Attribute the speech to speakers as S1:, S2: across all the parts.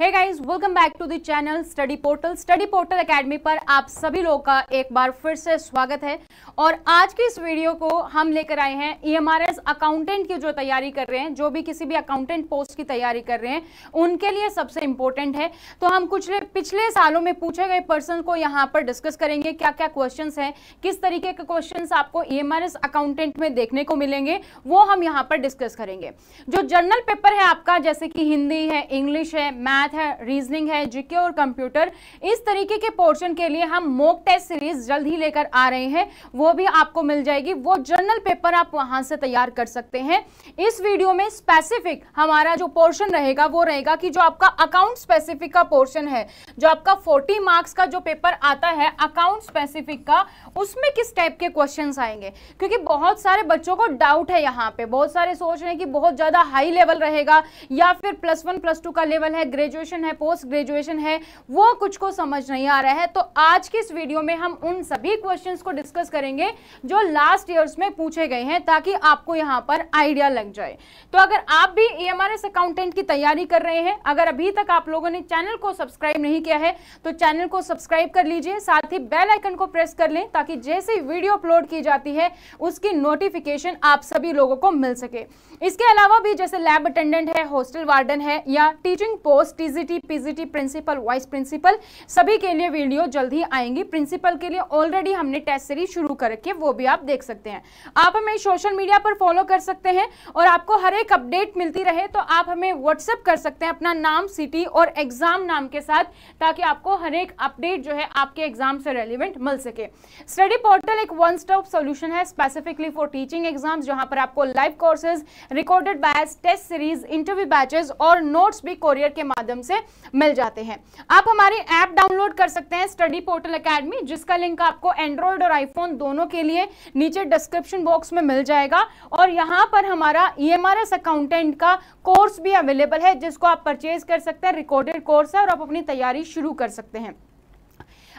S1: Hey guys, welcome back to the channel study portal academy पर आप सभी लोगों का एक बार फिर से स्वागत है। और आज की इस वीडियो को हम लेकर आए हैं ईएमआरएस अकाउंटेंट की जो तैयारी कर रहे हैं, जो भी किसी भी अकाउंटेंट पोस्ट की तैयारी कर रहे हैं, उनके लिए सबसे इंपॉर्टेंट है। तो हम कुछ पिछले सालों में पूछे गए पर्सन को यहाँ पर डिस्कस करेंगे, क्या क्या क्वेश्चन हैं, किस तरीके के क्वेश्चन आपको ईएमआरएस अकाउंटेंट में देखने को मिलेंगे, वो हम यहाँ पर डिस्कस करेंगे। जो जर्नल पेपर है आपका, जैसे कि हिंदी है, इंग्लिश है, मैथ है, रीजनिंग है, जीके और कंप्यूटर, इस तरीके के पोर्शन के लिए हम मॉक टेस्ट सीरीज जल्द ही लेकर आ रहे हैं, वो भी आपको मिल जाएगी। वो जर्नल पेपर आप वहां से तैयार कर सकते हैं। इस वीडियो में स्पेसिफिक हमारा जो पोर्शन रहेगा वो रहेगा कि जो आपका अकाउंट स्पेसिफिक का पोर्शन है, जो आपका 40 मार्क्स का जो पेपर आता है अकाउंट स्पेसिफिक का, उसमें किस टाइप के क्वेश्चंस आएंगे। क्योंकि बहुत सारे बच्चों को डाउट है, यहाँ पे बहुत सारे सोच रहे हैं कि बहुत ज्यादा हाई लेवल रहेगा या फिर +1 +2 का लेवल है, ग्रेजुएशन है, पोस्ट ग्रेजुएशन है, वो कुछ को समझ नहीं आ रहा है। तो आज की इस वीडियो में हम उन सभी क्वेश्चंस को डिस्कस करेंगे जो लास्ट ईयर्स में पूछे गए हैं, ताकि आपको यहाँ पर आइडिया लग जाए। तो अगर आप भी ईएमआरएस अकाउंटेंट की तैयारी कर रहे हैं, अगर अभी तक आप लोगों ने चैनल को सब्सक्राइब नहीं किया है तो चैनल को सब्सक्राइब कर लीजिए, साथ ही बेल आइकन को प्रेस कर लें, ताकि जैसे वीडियो अपलोड की जाती है उसकी नोटिफिकेशन आप सभी लोगों को मिल सके। इसके अलावा भी जैसे लैब अटेंडेंट है, हॉस्टल वार्डन है, या teaching post, TGT, PGT, principal, vice principal, सभी के लिए वीडियो जल्द ही आएंगी। प्रिंसिपल के लिए ऑलरेडी हमने टेस्ट सीरीज शुरू कर रखी है, वो भी आप देख सकते हैं। आप हमें सोशल मीडिया पर फॉलो कर सकते हैं, और आपको हर एक अपडेट मिलती रहे तो आप हमें व्हाट्सएप कर सकते हैं अपना नाम, सिटी और एग्जाम नाम के साथ, ताकि आपको हर एक अपडेट जो है आपके एग्जाम से रेलिवेंट मिल सके। स्टडी पोर्टल एक वन स्टॉप सोल्यूशन है स्पेसिफिकली फॉर टीचिंग एग्जाम्स, जहां पर आपको live courses, recorded batch, test series, interview batches और नोट्स भी कोरियर के माध्यम से मिल जाते हैं। आप हमारी ऐप डाउनलोड कर सकते हैं स्टडी पोर्टल एकेडमी, जिसका लिंक आपको एंड्रॉइड और आईफोन दोनों के लिए नीचे डिस्क्रिप्शन बॉक्स में मिल जाएगा। और यहां पर हमारा ईएमआरएस अकाउंटेंट का कोर्स भी अवेलेबल है, जिसको आप परचेज कर सकते हैं। रिकॉर्डेड कोर्स है और आप अपनी तैयारी शुरू कर सकते हैं।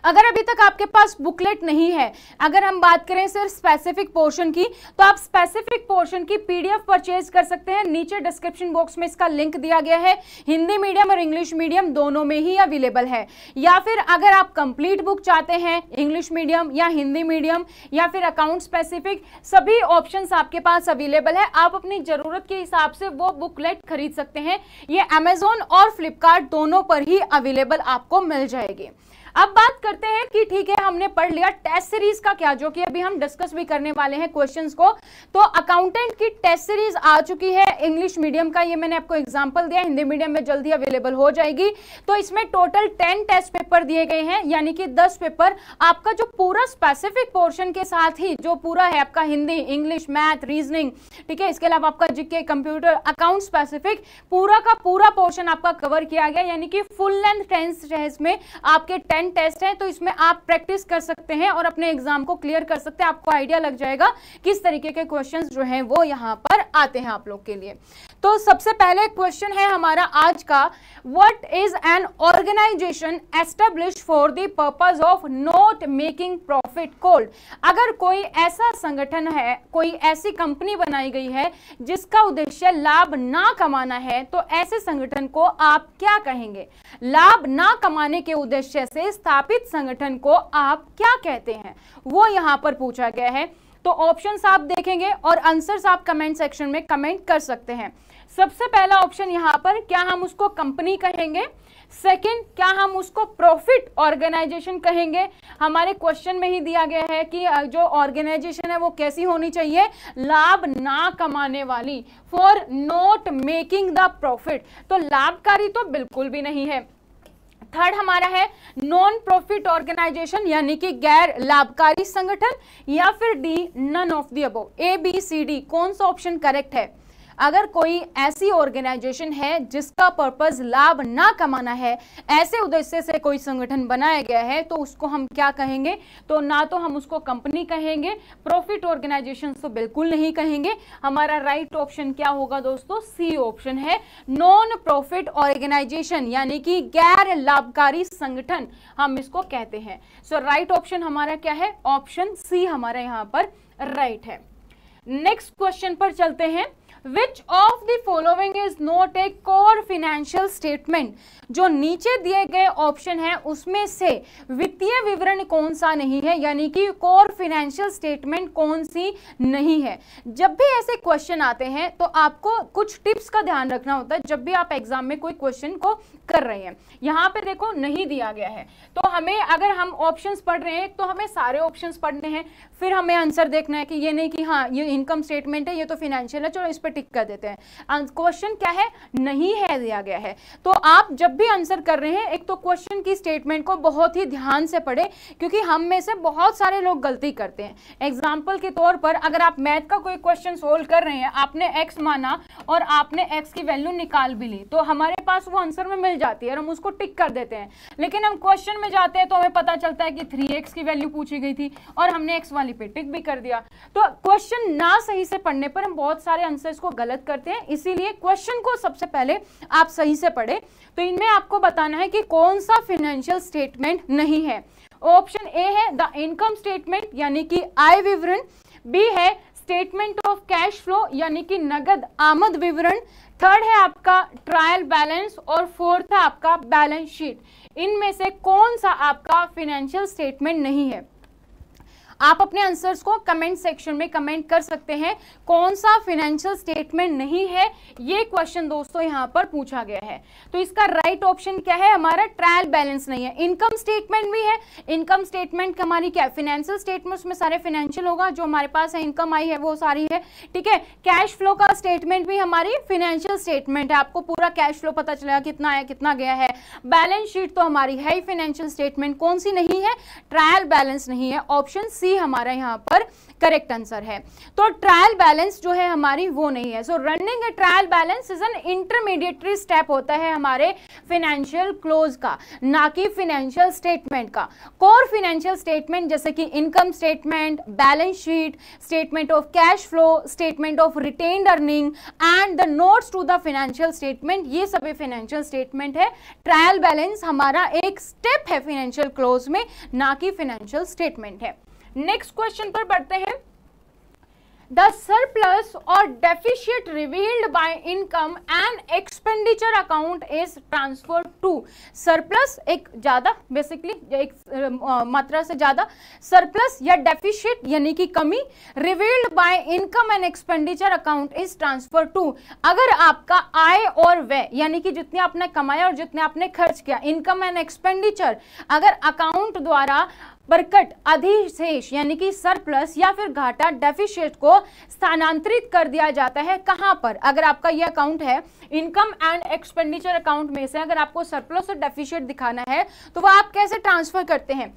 S1: अगर अभी तक आपके पास बुकलेट नहीं है, अगर हम बात करें सिर्फ स्पेसिफिक पोर्शन की, तो आप स्पेसिफिक पोर्शन की पीडीएफ परचेज कर सकते हैं। नीचे डिस्क्रिप्शन बॉक्स में इसका लिंक दिया गया है। हिंदी मीडियम और इंग्लिश मीडियम दोनों में ही अवेलेबल है। या फिर अगर आप कंप्लीट बुक चाहते हैं, इंग्लिश मीडियम या हिंदी मीडियम या फिर अकाउंट स्पेसिफिक, सभी ऑप्शंस आपके पास अवेलेबल है। आप अपनी जरूरत के हिसाब से वो बुकलेट खरीद सकते हैं। ये अमेजोन और फ्लिपकार्ट दोनों पर ही अवेलेबल आपको मिल जाएगी। अब बात करते हैं कि ठीक है, हमने पढ़ लिया टेस्ट सीरीज का क्या, जो कि अभी हम डिस्कस भी करने वाले हैं क्वेश्चंस को। तो अकाउंटेंट की टेस्ट सीरीज आ चुकी है। इंग्लिश मीडियम का ये मैंने आपको एग्जांपल दिया, हिंदी मीडियम में जल्दी अवेलेबल हो जाएगी। तो इसमें टोटल 10 टेस्ट पेपर दिए गए हैं, यानी कि 10 पेपर। आपका जो पूरा स्पेसिफिक पोर्शन के साथ ही जो पूरा है आपका हिंदी, इंग्लिश, मैथ, रीजनिंग, ठीक है, इसके अलावा आपका जीके, कंप्यूटर, अकाउंट स्पेसिफिक, पूरा का पूरा पोर्शन आपका कवर किया गया। यानी कि फुल लेंथ टेस्ट में आपके 10 टेस्ट है, तो इसमें आप प्रैक्टिस कर सकते हैं और अपने एग्जाम को क्लियर कर सकते हैं। आपको आइडिया लग जाएगा किस तरीके के क्वेश्चंस जो हैं वो यहां पर आते हैं आप लोग के लिए। तो सबसे पहले क्वेश्चन है हमारा आज का, what is an organisation established for the purpose of not making profit called. अगर कोई ऐसा संगठन है, कोई ऐसी कंपनी बनाई गई है जिसका उद्देश्य लाभ ना कमाना है, तो ऐसे संगठन को आप क्या कहेंगे। लाभ ना कमाने के उद्देश्य से स्थापित संगठन को आप क्या कहते हैं, वो यहां पर पूछा गया है। तो ऑप्शंस आप देखेंगे और आंसर्स आप कमेंट सेक्शन में कमेंट कर सकते हैं। सबसे पहला ऑप्शन यहां पर, क्या हम उसको कंपनी कहेंगे। सेकंड, क्या हम उसको प्रॉफिट ऑर्गेनाइजेशन कहेंगे। हमारे क्वेश्चन में ही दिया गया है कि जो ऑर्गेनाइजेशन है वो कैसी होनी चाहिए, लाभ ना कमाने वाली, for not making the profit. तो लाभकारी तो बिल्कुल भी नहीं है। थर्ड हमारा है नॉन प्रॉफिट ऑर्गेनाइजेशन, यानी कि गैर लाभकारी संगठन, या फिर D none of the above. ABCD कौन सा ऑप्शन करेक्ट है। अगर कोई ऐसी ऑर्गेनाइजेशन है जिसका पर्पस लाभ ना कमाना है, ऐसे उद्देश्य से कोई संगठन बनाया गया है, तो उसको हम क्या कहेंगे। तो ना तो हम उसको कंपनी कहेंगे, प्रॉफिट ऑर्गेनाइजेशन तो बिल्कुल नहीं कहेंगे। हमारा राइट ऑप्शन क्या होगा दोस्तों, सी ऑप्शन है, नॉन प्रॉफिट ऑर्गेनाइजेशन, यानी कि गैर लाभकारी संगठन हम इसको कहते हैं। सो राइट ऑप्शन हमारा क्या है, ऑप्शन सी हमारा यहाँ पर राइट है। नेक्स्ट क्वेश्चन पर चलते हैं। Which of the following is not a core financial statement, जो नीचे दिए गए ऑप्शन है उसमें से वित्तीय विवरण कौन सा नहीं है, यानी कि कोर फाइनेंशियल स्टेटमेंट कौन सी नहीं है। जब भी ऐसे क्वेश्चन आते हैं तो आपको कुछ टिप्स का ध्यान रखना होता है जब भी आप एग्जाम में कोई क्वेश्चन को कर रहे हैं। यहाँ पे देखो नहीं दिया गया है, तो हमें अगर हम ऑप्शंस पढ़ रहे हैं तो हमें सारे ऑप्शंस पढ़ने हैं, फिर हमें आंसर देखना है कि ये नहीं कि हाँ ये इनकम स्टेटमेंट है, ये तो फाइनेंशियल है, चलो इस पर टिक कर देते हैं। क्वेश्चन क्या है, नहीं है दिया गया है। तो आप जब भी आंसर कर रहे हैं एक तो क्वेश्चन की स्टेटमेंट को बहुत ही ध्यान से पढ़े, क्योंकि हम में से बहुत सारे लोग गलती करते हैं। एग्जाम्पल के तौर पर अगर आप मैथ का कोई क्वेश्चन सोल्व कर रहे हैं, आपने एक्स माना और आपने एक्स की वैल्यू निकाल भी ली, तो हमारे पास वो आंसर में मिल जाती है और हम उसको टिक कर देते हैं। लेकिन हम क्वेश्चन में जाते हैं तो हमें पता चलता है कि 3x की वैल्यू पूछी गई थी और हमने x वाली पे टिक भी कर दिया। तो क्वेश्चन ना सही से पढ़ने पर हम बहुत सारे आंसर्स को गलत करते हैं, इसीलिए क्वेश्चन को सबसे पहले आप सही से पढ़े। तो इनमें आपको बताना है कि कौन सा फाइनेंशियल स्टेटमेंट नहीं है। ऑप्शन ए है द इनकम स्टेटमेंट यानी कि आय विवरण, बी है स्टेटमेंट ऑफ कैश फ्लो यानी कि नगद आमद विवरण, थर्ड है आपका ट्रायल बैलेंस और फोर्थ है आपका बैलेंस शीट। इनमें से कौन सा आपका फाइनेंशियल स्टेटमेंट नहीं है? आप अपने आंसर्स को कमेंट सेक्शन में कमेंट कर सकते हैं कौन सा फाइनेंशियल स्टेटमेंट नहीं है। ये क्वेश्चन दोस्तों यहाँ पर पूछा गया है, तो इसका राइट ऑप्शन क्या है हमारा? ट्रायल बैलेंस नहीं है। इनकम स्टेटमेंट भी है, इनकम स्टेटमेंट हमारी क्या है? फाइनेंशियल स्टेटमेंट, उसमें सारे फाइनेंशियल होगा, जो हमारे पास है इनकम आई है वो सारी है, ठीक है। कैश फ्लो का स्टेटमेंट भी हमारी फाइनेंशियल स्टेटमेंट है, आपको पूरा कैश फ्लो पता चलेगा कितना आया कितना गया है। बैलेंस शीट तो हमारी है ही फाइनेंशियल स्टेटमेंट, कौन सी नहीं है? ट्रायल बैलेंस नहीं है। ऑप्शन सी हमारा यहाँ पर करेक्ट आंसर है। तो ट्रायल बैलेंस जो है हमारी वो नहीं है। So running a trial balance is an intermediary step होता है हमारे फाइनेंशियल क्लोज का, ना कि फाइनेंशियल स्टेटमेंट का। कोर फाइनेंशियल स्टेटमेंट जैसे कि income statement, balance sheet, statement of cash flow, statement of retained earning and the notes to the financial statement, ये सभी फाइनेंशियल स्टेटमेंट है। ट्रायल बैलेंस हमारा एक स्टेप है फाइनेंशियल क्लोज में, ना कि फाइनेंशियल स्टेटमेंट है। नेक्स्ट क्वेश्चन पर बढ़ते हैं। The surplus or deficit revealed by income and expenditure account is transferred to surplus, एक ज्यादा बेसिकली एक मात्रा से ज्यादा, surplus या deficit यानी कि कमी, revealed by income and expenditure account is transferred to, अगर आपका आय और व्यय यानी कि जितने आपने कमाया और जितने आपने खर्च किया, income and expenditure, अगर अकाउंट द्वारा बरकट, अधिशेष यानी कि सरप्लस या फिर घाटा, डेफिशिट को स्थानांतरित कर दिया जाता है कहां पर? अगर आपका ये अकाउंट है इनकम एंड एक्सपेंडिचर अकाउंट में से अगर आपको सरप्लस और डेफिशिट दिखाना है तो वह आप कैसे ट्रांसफर करते हैं?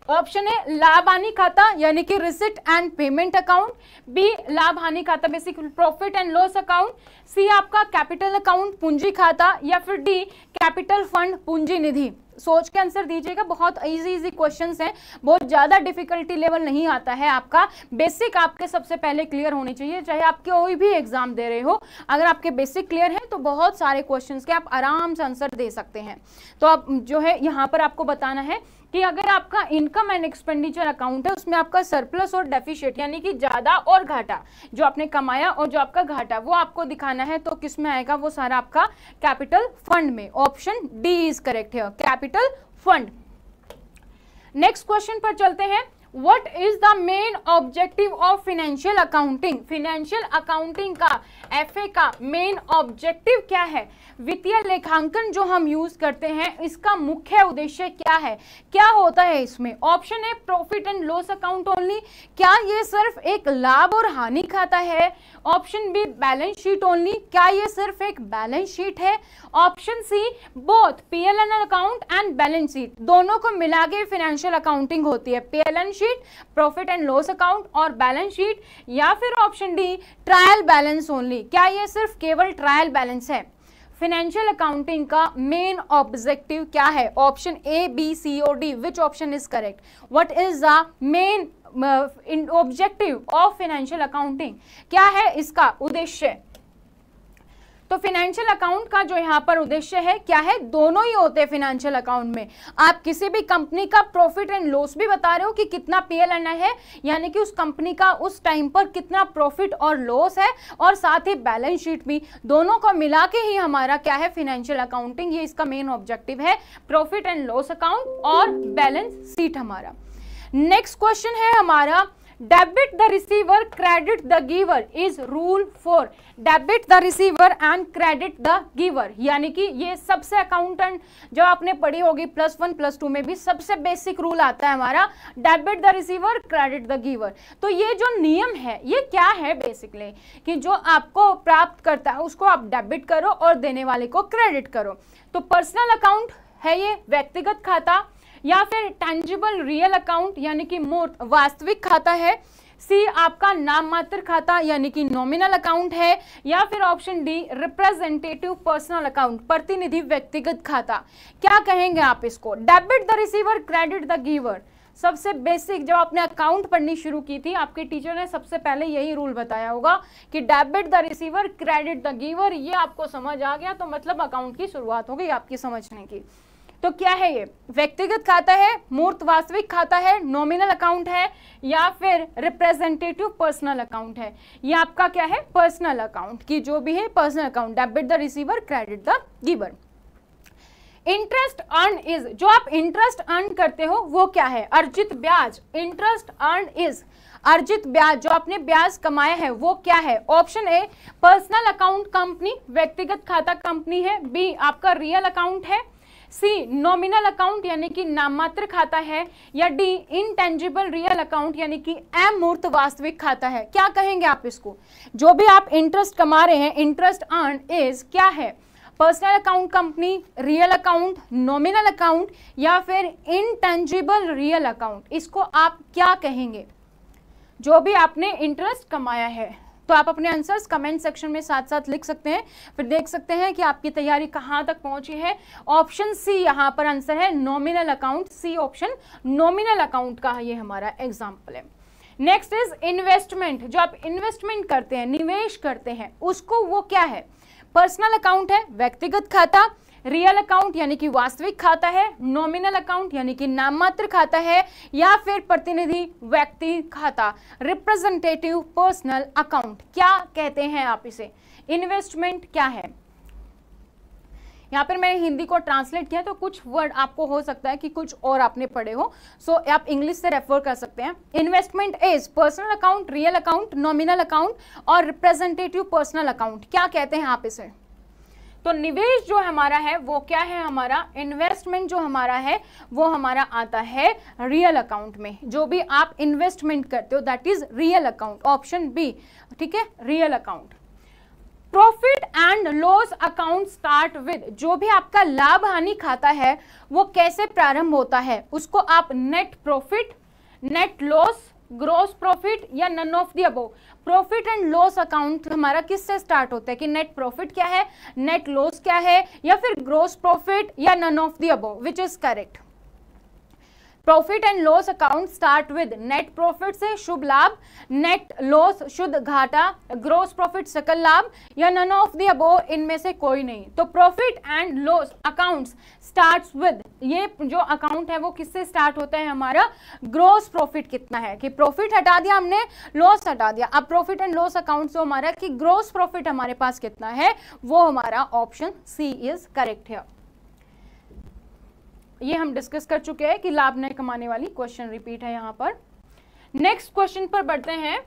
S1: ऑप्शन है लाभ हानि खाता यानी कि receipt and payment account, B लाभ हानि खाता basic profit and loss account, C आपका कैपिटल अकाउंट पूंजी खाता, या फिर डी कैपिटल फंड पूंजी निधि। सोच के आंसर दीजिएगा, बहुत इजी क्वेश्चंस हैं, बहुत ज्यादा डिफिकल्टी लेवल नहीं आता है। आपका बेसिक आपके सबसे पहले क्लियर होनी चाहिए, चाहे आप कोई भी एग्जाम दे रहे हो। अगर आपके बेसिक क्लियर है तो बहुत सारे क्वेश्चंस के आप आराम से आंसर दे सकते हैं। तो अब जो है यहाँ पर आपको बताना है कि अगर आपका इनकम एंड एक्सपेंडिचर अकाउंट है उसमें आपका सरप्लस और डेफिशिट यानी कि ज्यादा और घाटा, जो आपने कमाया और जो आपका घाटा, वो आपको दिखाना है, तो किस में आएगा? वो सारा आपका कैपिटल फंड में। ऑप्शन डी इज करेक्ट है, कैपिटल फंड। नेक्स्ट क्वेश्चन पर चलते हैं। What is the main objective of financial accounting? Financial accounting का, FA का मेन ऑब्जेक्टिव क्या है? वित्तीय लेखांकन जो हम यूज करते हैं इसका मुख्य उद्देश्य क्या है? क्या होता है इसमें? ऑप्शन है profit and loss account only, क्या ये सिर्फ एक लाभ और हानि खाता है? Option B balance sheet only, क्या ये सिर्फ एक बैलेंस शीट है? Option C both PL account and balance sheet, दोनों को मिला के फाइनेंशियल अकाउंटिंग होती है, PL sheet, profit and loss account और बैलेंस शीट, या फिर option D trial balance only, क्या ये सिर्फ केवल ट्रायल बैलेंस है? फाइनेंशियल अकाउंटिंग का मेन ऑब्जेक्टिव क्या है? ऑप्शन ए, बी, सी और D, which option is correct? What is the main objective of financial accounting? क्या है इसका उद्देश्य? तो फाइनेंशियल अकाउंट का जो यहाँ पर उद्देश्य है क्या है, दोनों ही होते हैं फाइनेंशियल अकाउंट में। आप किसी भी कंपनी का प्रॉफिट एंड लॉस भी बता रहे हो कि कितना पीएल है, यानी कि उस कंपनी का उस टाइम पर कितना प्रॉफिट और लॉस है, और साथ ही बैलेंस शीट भी, दोनों को मिला के ही हमारा क्या है फाइनेंशियल अकाउंटिंग, ये इसका मेन ऑब्जेक्टिव है, प्रॉफिट एंड लॉस अकाउंट और बैलेंस शीट हमारा। नेक्स्ट क्वेश्चन है हमारा, debit the receiver credit the giver is rule for. Debit the receiver and credit the giver, यानी कि ये सबसे अकाउंटेंट जो आपने पढ़ी होगी +1 +2 में भी सबसे बेसिक रूल आता है हमारा, debit the receiver credit the giver. तो ये जो नियम है ये क्या है बेसिकली, कि जो आपको प्राप्त करता है उसको आप डेबिट करो और देने वाले को क्रेडिट करो। तो पर्सनल अकाउंट है ये व्यक्तिगत खाता, या फिर टेंजिबल रियल अकाउंट यानी कि मूर्त वास्तविक खाता है, सी आपका नाम मात्र खाता यानी कि नॉमिनल अकाउंट है, या फिर option D representative personal account प्रतिनिधि व्यक्तिगत खाता। क्या कहेंगे आप इसको, debit the receiver credit the giver. सबसे बेसिक जब आपने अकाउंट पढ़नी शुरू की थी आपके टीचर ने सबसे पहले यही रूल बताया होगा कि debit the receiver credit the giver, ये आपको समझ आ गया तो मतलब अकाउंट की शुरुआत हो गई आपकी समझने की। तो क्या है ये, व्यक्तिगत खाता है, मूर्त वास्तविक खाता है, नॉमिनल अकाउंट है, या फिर रिप्रेजेंटेटिव पर्सनल अकाउंट है। ये आपका क्या है, पर्सनल अकाउंट की जो भी है personal account, debit the receiver credit the giver. Interest earn is, जो आप इंटरेस्ट अर्न करते हो वो क्या है, अर्जित ब्याज। इंटरेस्ट अर्न इज अर्जित ब्याज, जो आपने ब्याज कमाया है वो क्या है। ऑप्शन ए पर्सनल अकाउंट कंपनी, व्यक्तिगत खाता कंपनी है, बी आपका रियल अकाउंट है, सी नॉमिनल अकाउंट यानी कि नाममात्र खाता है, या डी इनटेंजिबल रियल अकाउंट यानी कि अमूर्त वास्तविक खाता है। क्या कहेंगे आप इसको, जो भी आप इंटरेस्ट कमा रहे हैं, इंटरेस्ट अर्न इज क्या है, personal account company, real account, nominal account, या फिर इनटेंजिबल रियल अकाउंट, इसको आप क्या कहेंगे, जो भी आपने इंटरेस्ट कमाया है। तो आप अपने आंसर्स कमेंट सेक्शन में साथ साथ लिख सकते हैं, फिर देख सकते हैं कि आपकी तैयारी कहां तक पहुंची है। ऑप्शन सी यहां पर आंसर है nominal account, C option nominal account का ये हमारा एग्जांपल है। नेक्स्ट इज इन्वेस्टमेंट, जो आप इन्वेस्टमेंट करते हैं, निवेश करते हैं, उसको वो क्या है, पर्सनल अकाउंट है, व्यक्तिगत खाता, रियल अकाउंट यानी कि वास्तविक खाता है, नॉमिनल अकाउंट यानी कि नाममात्र खाता है, या फिर प्रतिनिधि व्यक्ति खाता, रिप्रेजेंटेटिव पर्सनल अकाउंट। क्या कहते हैं आप इसे, इन्वेस्टमेंट क्या है। यहाँ पर मैंने हिंदी को ट्रांसलेट किया तो कुछ वर्ड आपको हो सकता है कि कुछ और आपने पढ़े हो, सो आप इंग्लिश से रेफर कर सकते हैं। Investment is personal account, real account, nominal account और रिप्रेजेंटेटिव पर्सनल अकाउंट। क्या कहते हैं आप इसे, तो निवेश जो हमारा है वो क्या है हमारा, इन्वेस्टमेंट जो हमारा है वो हमारा आता है रियल अकाउंट में। जो भी आप इन्वेस्टमेंट करते हो that is real account, option B, ठीक है, real account. Profit and loss account start with, जो भी आपका लाभ हानि खाता है वो कैसे प्रारंभ होता है, उसको आप net profit, net loss, gross profit या none of the above. Profit and loss account हमारा किससे स्टार्ट होता है, कि नेट प्रॉफिट क्या है, नेट लॉस क्या है, या फिर ग्रॉस प्रॉफिट या none of the above, which is correct. Profit and loss account start with net profit से शुभ लाभ, नेट लॉस शुद्ध घाटा, ग्रॉस प्रॉफिट सकल लाभ, या नन ऑफ द अबव, इनमें से कोई नहीं। तो profit and loss accounts starts with, ये जो अकाउंट है वो किससे स्टार्ट होता है हमारा, ग्रॉस प्रॉफिट कितना है, कि प्रॉफिट हटा दिया हमने, लॉस हटा दिया, अब प्रॉफिट एंड लॉस अकाउंट से हमारा कि ग्रॉस प्रॉफिट हमारे पास कितना है, वो हमारा ऑप्शन सी इज करेक्ट है। ये हम डिस्कस कर चुके हैं कि लाभ न कमाने वाली, क्वेश्चन रिपीट है यहाँ पर। नेक्स्ट क्वेश्चन पर बढ़ते हैं।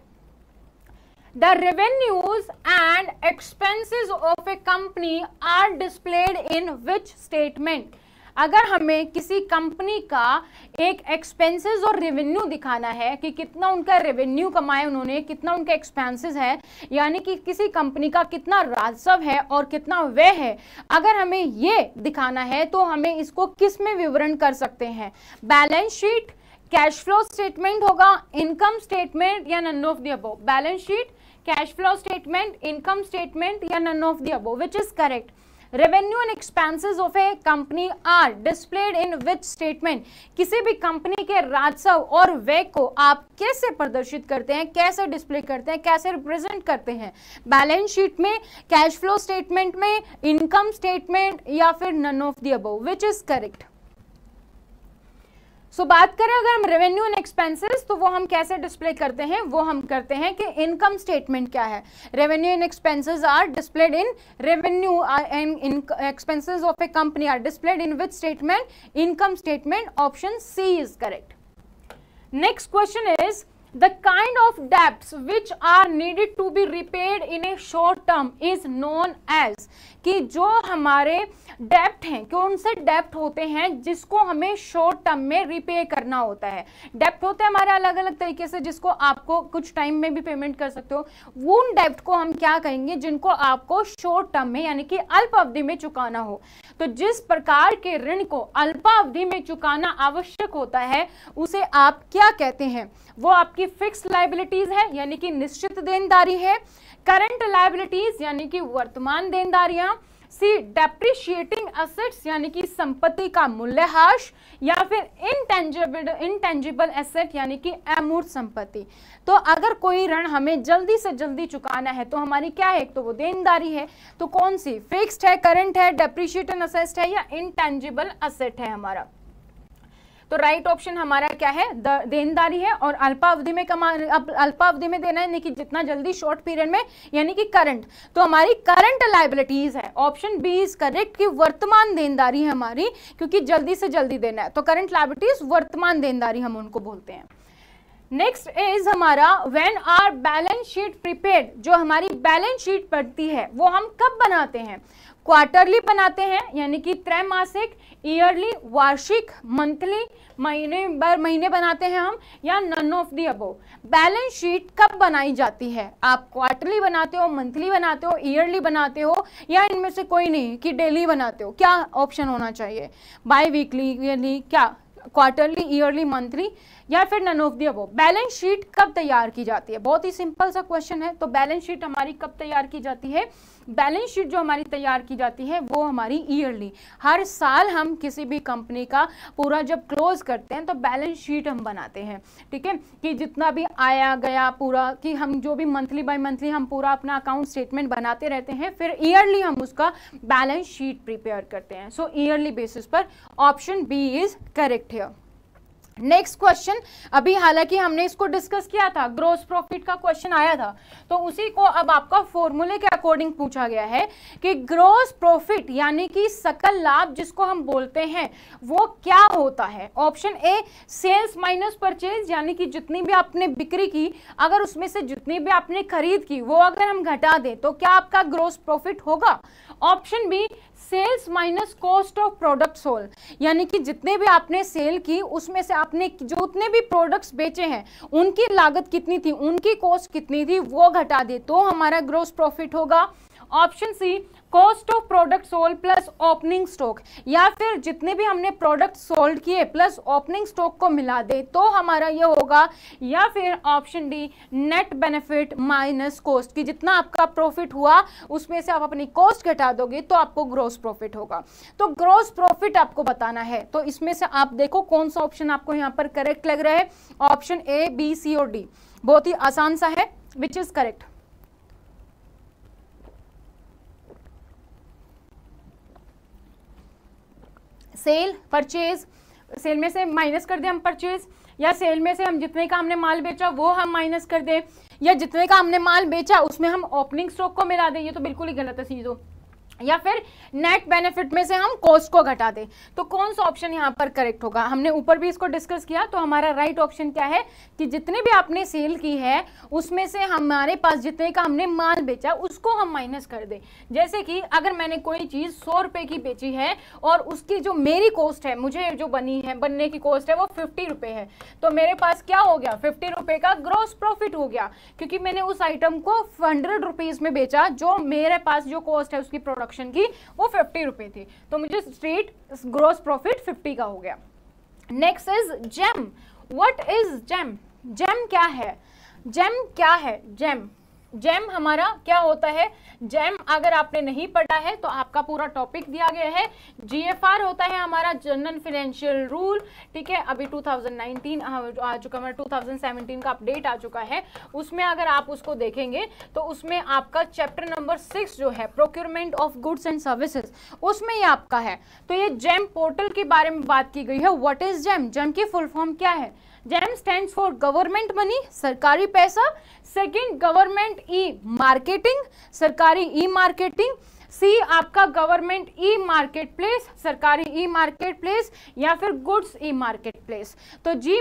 S1: The revenues and expenses of a company are displayed in which statement. अगर हमें किसी कंपनी का एक एक्सपेंसेस और रेवेन्यू दिखाना है कि कितना उनका रेवेन्यू कमाए उन्होंने, कितना उनका एक्सपेंसेस है, यानी कि किसी कंपनी का कितना राजस्व है और कितना व्यय है, अगर हमें ये दिखाना है तो हमें इसको किस में विवरण कर सकते हैं, balance sheet, cash flow statement होगा, इनकम स्टेटमेंट या none of the above. Balance sheet, cash flow statement, income statement या none of the above, which is correct. Revenue and expenses of a company are displayed in which statement, किसी भी company के राजस्व और व्यय को आप कैसे प्रदर्शित करते हैं, कैसे डिस्प्ले करते हैं, कैसे रिप्रेजेंट करते हैं, बैलेंस शीट में, कैश फ्लो स्टेटमेंट में, इनकम स्टेटमेंट, या फिर none of the above, which is correct. So बात करें अगर हम रेवेन्यू एंड एक्सपेंसेस, तो वो हम कैसे डिस्प्ले करते हैं, वो हम करते हैं कि इनकम स्टेटमेंट क्या है, revenue and expenses are displayed in, revenue and expenses of a company are displayed in which statement, income statement, option C is correct. Next question is the kind of debts which are needed to be repaid in a short term is known as, कि जो हमारे डेप्ट हैं, कौन से डेप्ट होते हैं जिसको हमें शॉर्ट टर्म में रिपे करना होता है। डेप्ट होते हैं हमारे अलग अलग तरीके से, जिसको आपको कुछ टाइम में भी पेमेंट कर सकते हो, उन डेप्ट को हम क्या कहेंगे जिनको आपको शॉर्ट टर्म में यानी कि अल्प अवधि में चुकाना हो। तो जिस प्रकार के ऋण को अल्पावधि में चुकाना आवश्यक होता है उसे आप क्या कहते हैं, वो आपकी फिक्स्ड लायबिलिटीज है यानी कि निश्चित देनदारी है, करंट लायबिलिटीज यानी कि वर्तमान देनदारियां, सी डेप्रिशिएटिंग एसेट्स यानी कि संपत्ति का मूल्यह्रास, या फिर इंटेंजिबल एसेट यानी कि अमूर्त संपत्ति। तो अगर कोई ऋण हमें जल्दी से जल्दी चुकाना है तो हमारी क्या है, एक तो वो देनदारी है, तो कौन सी, फिक्स्ड है, करंट है, डेप्रिशिएटिंग एसेट है, या इंटेंजिबल एसेट है हमारा। तो राइट ऑप्शन हमारा क्या है, देनदारी है, और अल्पावधि में अल्पावधि में देना है यानी कि जितना जल्दी शॉर्ट पीरियड में यानी कि करंट, तो हमारी करंट लायबिलिटीज है, ऑप्शन बी इज करेक्ट कि वर्तमान देनदारी है हमारी, क्योंकि जल्दी से जल्दी देना है, तो करंट लायबिलिटीज वर्तमान देनदारी हम उनको बोलते हैं। नेक्स्ट इज हमारा when are balance sheet prepared, जो हमारी बैलेंस शीट पड़ती है वो हम कब बनाते हैं, क्वार्टरली बनाते हैं यानी कि त्रैमासिक, ईयरली, वार्षिक, मंथली, महीने बर महीने बनाते हैं हम, या none of the above. Balance sheet कब बनाई जाती है, आप क्वार्टरली बनाते हो, मंथली बनाते हो, ईयरली बनाते हो, या इनमें से कोई नहीं कि डेली बनाते हो, क्या ऑप्शन होना चाहिए, बाई वीकली, ईयरली, क्या क्वार्टरली, ईयरली, मंथली, या फिर none of the above. Balance sheet कब तैयार की जाती है, बहुत ही सिंपल सा क्वेश्चन है। तो बैलेंस शीट हमारी कब तैयार की जाती है, बैलेंस शीट जो हमारी तैयार की जाती है वो हमारी ईयरली, हर साल हम किसी भी कंपनी का पूरा जब क्लोज करते हैं तो बैलेंस शीट हम बनाते हैं, ठीक है, कि जितना भी आया गया पूरा, कि हम जो भी मंथली बाय मंथली हम पूरा अपना अकाउंट स्टेटमेंट बनाते रहते हैं, फिर ईयरली हम उसका बैलेंस शीट प्रिपेयर करते हैं। सो ईयरली बेसिस पर option B is correct here. Next question, अभी हालांकि हमने इसको डिस्कस किया था, ग्रॉस प्रॉफिट का क्वेश्चन आया था, तो उसी को अब आपका फॉर्मूले के अकॉर्डिंग पूछा गया है कि ग्रॉस प्रॉफिट यानी कि सकल लाभ जिसको हम बोलते हैं वो क्या होता है। Option A sales minus purchase, यानी कि जितनी भी आपने बिक्री की अगर उसमें से जितनी भी आपने खरीद की वो अगर हम घटा दें तो क्या आपका ग्रॉस प्रॉफिट होगा। Option B sales minus cost of product sold, यानी कि जितने भी आपने सेल की उसमें से आपने जो उतने भी प्रोडक्ट्स बेचे हैं उनकी लागत कितनी थी, उनकी कॉस्ट कितनी थी, वो घटा दे तो हमारा ग्रॉस प्रॉफिट होगा। Option C cost of product sold plus opening stock, या फिर जितने भी हमने प्रोडक्ट सोल्ड किए प्लस ओपनिंग स्टॉक को मिला दे तो हमारा ये होगा। या फिर option D net benefit minus cost, कि जितना आपका प्रॉफिट हुआ उसमें से आप अपनी कॉस्ट घटा दोगे तो आपको ग्रॉस प्रॉफिट होगा। तो ग्रॉस प्रॉफिट आपको बताना है, तो इसमें से आप देखो कौन सा ऑप्शन आपको यहाँ पर करेक्ट लग रहा है। ऑप्शन ए, बी, सी और डी, बहुत ही आसान सा है, which is correct. Sale, purchase, sale में से माइनस कर दें हम परचेज, या सेल में से हम जितने का हमने माल बेचा वो हम माइनस कर दें, या जितने का हमने माल बेचा उसमें हम ओपनिंग स्टॉक को मिला दें, ये तो बिल्कुल ही गलत है चीज़ों, या फिर नेट बेनिफिट में से हम कॉस्ट को घटा दें। तो कौन सा ऑप्शन यहाँ पर करेक्ट होगा, हमने ऊपर भी इसको डिस्कस किया, तो हमारा राइट ऑप्शन क्या है कि जितने भी आपने सेल की है उसमें से हमारे पास जितने का हमने माल बेचा उसको हम माइनस कर दें। जैसे कि अगर मैंने कोई चीज़ 100 रुपये की बेची है और उसकी जो मेरी कॉस्ट है, मुझे जो बनने की कॉस्ट है वो 50 रुपये है, तो मेरे पास क्या हो गया, 50 रुपये का ग्रॉस प्रॉफिट हो गया, क्योंकि मैंने उस आइटम को 100 रुपीज़ में बेचा, जो मेरे पास जो कॉस्ट है उसकी प्रोडक्शन की वो 50 रुपए थी, तो मुझे स्ट्रेट ग्रॉस प्रॉफिट 50 का हो गया। Next is GeM. What is GeM, GeM क्या है, जेम क्या है, जेम जेम हमारा क्या होता है? जेम अगर आपने नहीं पढ़ा है तो आपका पूरा टॉपिक दिया गया है। जीएफआर होता है हमारा जनरल फाइनेंशियल रूल, ठीक है। अभी 2019 आ चुका, हमारा 2017 का अपडेट आ चुका है। उसमें अगर आप उसको देखेंगे तो उसमें आपका चैप्टर नंबर 6 जो है procurement of goods and services, उसमें ये आपका है। तो ये जेम पोर्टल के बारे में बात की गई है। What is GeM? जेम की फुल फॉर्म क्या है? GeM stands for government money, सरकारी पैसा। सेकंड, गवर्नमेंट ई मार्केटिंग, सरकारी ई मार्केटिंग। सी आपका गवर्नमेंट ई मार्केट प्लेस, सरकारी ई मार्केट प्लेस, या फिर गुड्स ई मार्केट प्लेस। तो जी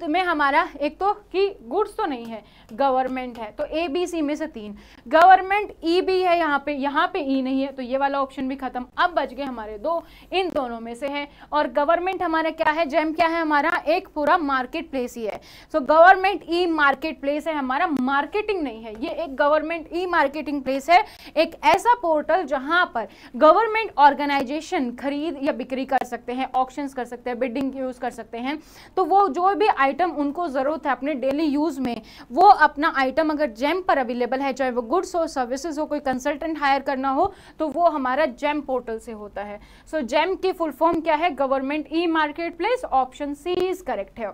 S1: में हमारा एक तो कि गुड्स तो नहीं है, गवर्नमेंट है, तो ए बी सी में से 3। गवर्नमेंट ई भी है यहाँ पे ई नहीं है, तो ये वाला ऑप्शन भी खत्म। अब बच गए हमारे 2, इन दोनों में से है। और गवर्नमेंट हमारा क्या है? जेम क्या है हमारा? एक पूरा मार्केट प्लेस ही है। So government e market place है हमारा, मार्केटिंग नहीं है, ये एक गवर्नमेंट ई मार्केटिंग प्लेस है। एक ऐसा पोर्टल जहां पर गवर्नमेंट ऑर्गेनाइजेशन खरीद या बिक्री कर सकते हैं, ऑक्शंस कर सकते हैं, बिडिंग यूज कर सकते हैं। तो वो जो भी आइटम उनको जरूरत है अपने डेली यूज में, वो अपना आइटम अगर जेम पर अवेलेबल है, चाहे वो गुड्स हो, सर्विसेज हो, कोई कंसल्टेंट हायर करना हो, तो वो हमारा जेम पोर्टल से होता है। सो जेम की फुल फॉर्म क्या है? Government e marketplace. Option C is correct है।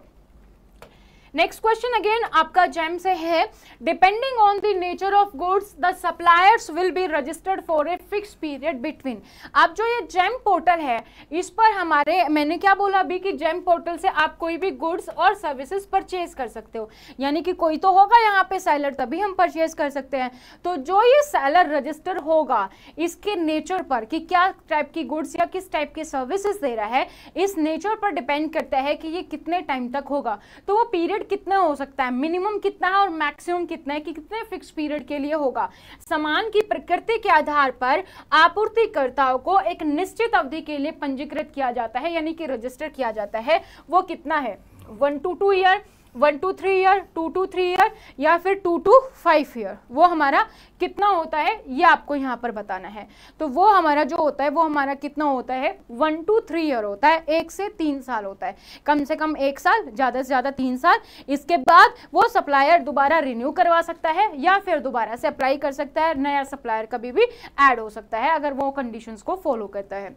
S1: नेक्स्ट क्वेश्चन अगेन आपका जेम से है। Depending on the nature of goods the suppliers will be registered for a fix period between. अब जो ये जेम पोर्टल है, इस पर हमारे, मैंने क्या बोला अभी कि जेम पोर्टल से आप कोई भी गुड्स और सर्विसेज परचेज कर सकते हो, यानी कि कोई तो होगा यहाँ पे सेलर, तभी हम परचेज कर सकते हैं। तो जो ये सेलर रजिस्टर होगा, इसके नेचर पर कि क्या टाइप की गुड्स या किस टाइप की सर्विसेज दे रहा है, इस नेचर पर डिपेंड करता है कि ये कितने टाइम तक होगा। तो वो पीरियड कितना हो सकता है, मिनिमम कितना है और मैक्सिमम कितना है, कि कितने फिक्स पीरियड के लिए होगा। सामान की प्रकृति के आधार पर आपूर्तिकर्ताओं को एक निश्चित अवधि के लिए पंजीकृत किया जाता है, यानी कि रजिस्टर किया जाता है। वो कितना है? 1 to 2 year, 1 to 3 year, 2 to 3 year, या फिर 2 to 5 ईयर। वो हमारा कितना होता है ये आपको यहाँ पर बताना है। तो वो हमारा जो होता है वो हमारा कितना होता है? 1 to 3 ईयर होता है, 1 से 3 साल होता है। कम से कम 1 साल, ज़्यादा से ज़्यादा 3 साल। इसके बाद वो सप्लायर दोबारा रिन्यू करवा सकता है या फिर दोबारा से अप्लाई कर सकता है। नया सप्लायर कभी भी ऐड हो सकता है अगर वो कंडीशंस को फॉलो करता है।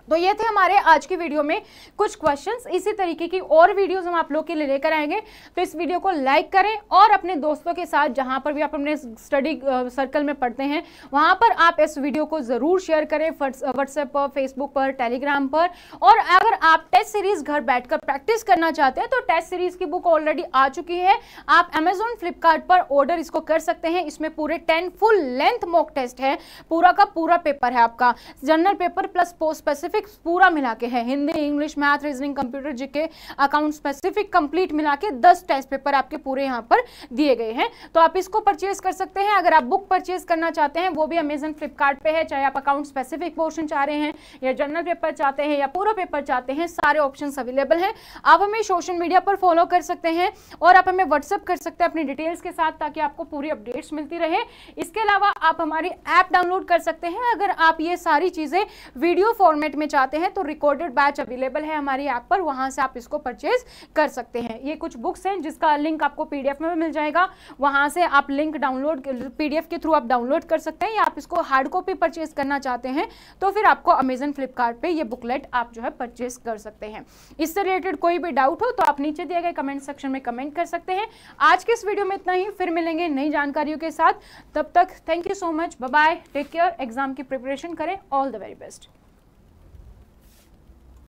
S1: तो ये थे हमारे आज की वीडियो में कुछ क्वेश्चंस। इसी तरीके की और वीडियोस हम आप लोग के लिए लेकर आएंगे। तो इस वीडियो को लाइक करें और अपने दोस्तों के साथ, जहां पर भी आप अपने स्टडी सर्कल में पढ़ते हैं, वहां पर आप इस वीडियो को जरूर शेयर करें, व्हाट्सएप पर, फेसबुक पर, टेलीग्राम पर। और अगर आप टेस्ट सीरीज घर बैठकर प्रैक्टिस करना चाहते हैं तो टेस्ट सीरीज की बुक ऑलरेडी आ चुकी है, आप अमेजोन, फ्लिपकार्ट पर ऑर्डर इसको कर सकते हैं। इसमें पूरे 10 फुल लेंथ मॉक टेस्ट है, पूरा का पूरा पेपर है आपका, general paper plus post specific पूरा मिला के है, Hindi, English, math, reasoning, computer, GK, account specific complete मिला के 10 टेस्ट पेपर आपके पूरे यहाँ पर दिए गए हैं। तो आप इसको परचेज कर सकते हैं। अगर आप बुक परचेज करना चाहते हैं, वो भी अमेजन, फ्लिपकार्ट पे है, चाहे आप अकाउंट स्पेसिफिक पोर्शन चाह रहे हैं या जनरल पेपर चाहते हैं या पूरा पेपर चाहते हैं, सारे ऑप्शंस अवेलेबल हैं। आप हमें सोशल मीडिया पर फॉलो कर सकते हैं और आप हमें व्हाट्सएप कर सकते हैं अपनी डिटेल्स के साथ, ताकि आपको पूरी अपडेट्स मिलती रहे। इसके अलावा आप हमारी ऐप डाउनलोड कर सकते हैं। अगर आप ये सारी चीजें वीडियो फॉर्मेट में चाहते हैं तो रिकॉर्डेड बैच अवेलेबल है हमारी ऐप पर, वहां से आप इसको परचेज कर सकते हैं। ये कुछ बुक्स हैं जिसका लिंक आपको पीडीएफ में मिल जाएगा, वहां से आप लिंक डाउनलोड पीडीएफ के थ्रू आप डाउनलोड कर सकते हैं, या आप इसको हार्ड कॉपी परचेज करना चाहते हैं तो फिर आपको अमेजन, फ्लिपकार्ट पे ये बुकलेट आप जो है परचेज कर सकते हैं। इससे रिलेटेड कोई भी डाउट हो तो आप नीचे दिए गए कमेंट सेक्शन में कमेंट कर सकते हैं। आज के इस वीडियो में इतना ही, फिर मिलेंगे नई जानकारियों के साथ। तब तक thank you so much, bye bye, take care. Exam की प्रिपरेशन करें। All the very best.